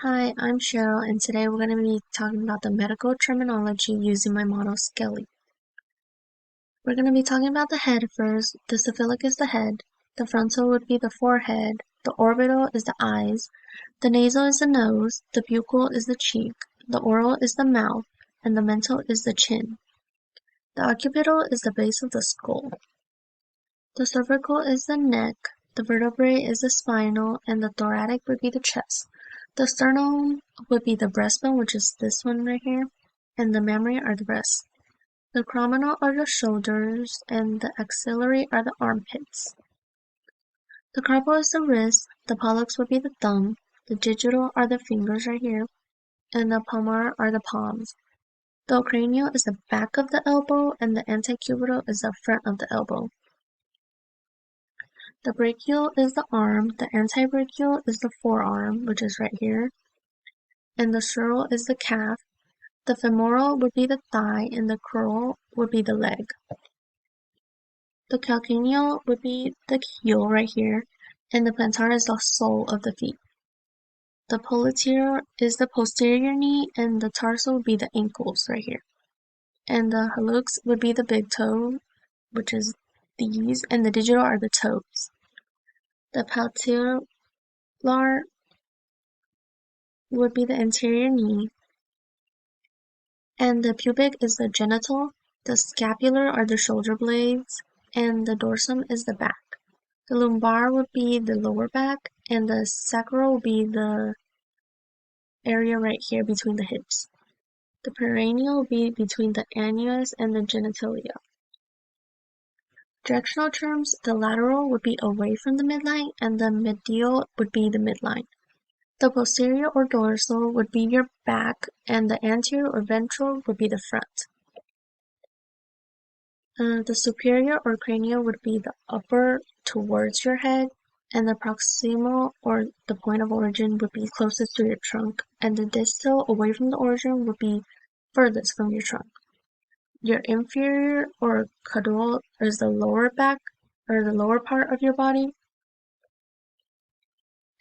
Hi, I'm Cheryl, and today we're going to be talking about the medical terminology using my model Skelly. We're going to be talking about the head first. The cephalic is the head, the frontal would be the forehead, the orbital is the eyes, the nasal is the nose, the buccal is the cheek, the oral is the mouth, and the mental is the chin. The occipital is the base of the skull. The cervical is the neck, the vertebrae is the spinal, and the thoracic would be the chest. The sternum would be the breastbone, which is this one right here, and the mammary are the breasts. The acromion are the shoulders, and the axillary are the armpits. The carpal is the wrist, the pollex would be the thumb, the digital are the fingers right here, and the palmar are the palms. The cranial is the back of the elbow, and the antecubital is the front of the elbow. The brachial is the arm, the antebrachial is the forearm, which is right here, and the sural is the calf. The femoral would be the thigh, and the crural would be the leg. The calcaneal would be the heel right here, and the plantar is the sole of the feet. The popliteal is the posterior knee, and the tarsal would be the ankles right here. And the hallux would be the big toe, which is these, and the digital are the toes. The patellar would be the anterior knee, and the pubic is the genital, the scapular are the shoulder blades, and the dorsum is the back. The lumbar would be the lower back, and the sacral would be the area right here between the hips. The perineal would be between the annulus and the genitalia. Directional terms, the lateral would be away from the midline, and the medial would be the midline. The posterior or dorsal would be your back, and the anterior or ventral would be the front. The superior or cranial would be the upper towards your head, and the proximal or the point of origin would be closest to your trunk, and the distal away from the origin would be furthest from your trunk. Your inferior or caudal is the lower back or the lower part of your body,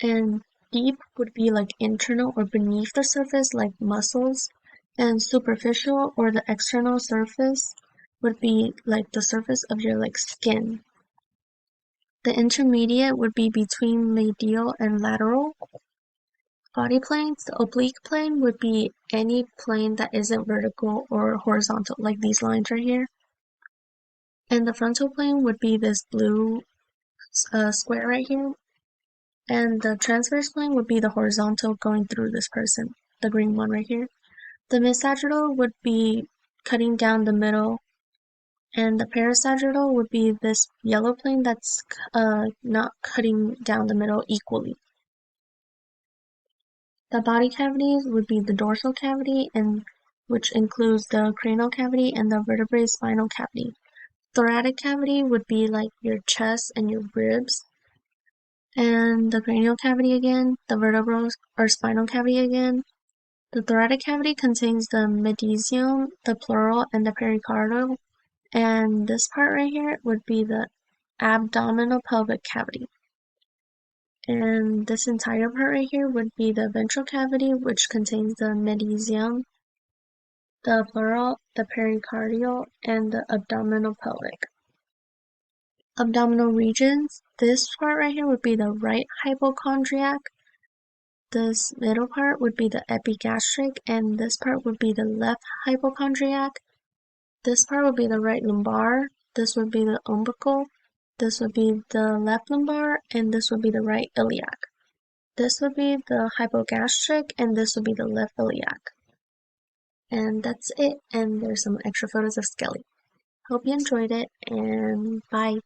and deep would be like internal or beneath the surface like muscles, and superficial or the external surface would be like the surface of your like skin. The intermediate would be between medial and lateral. Body planes, the oblique plane would be any plane that isn't vertical or horizontal, like these lines right here. And the frontal plane would be this blue square right here. And the transverse plane would be the horizontal going through this person, the green one right here. The mid-sagittal would be cutting down the middle, and the parasagittal would be this yellow plane that's not cutting down the middle equally. The body cavities would be the dorsal cavity, and which includes the cranial cavity and the vertebrae spinal cavity. Thoracic cavity would be like your chest and your ribs, and the cranial cavity again, the vertebral or spinal cavity again. The thoracic cavity contains the mediastinum, the pleural, and the pericardial, and this part right here would be the abdominal pelvic cavity. And this entire part right here would be the ventral cavity, which contains the mediastinum, the pleural, the pericardial, and the abdominal pelvic. Abdominal regions, this part right here would be the right hypochondriac, this middle part would be the epigastric, and this part would be the left hypochondriac. This part would be the right lumbar, this would be the umbilical, this would be the left lumbar, and this would be the right iliac. This would be the hypogastric, and this would be the left iliac. And that's it, and there's some extra photos of Skelly. Hope you enjoyed it, and bye.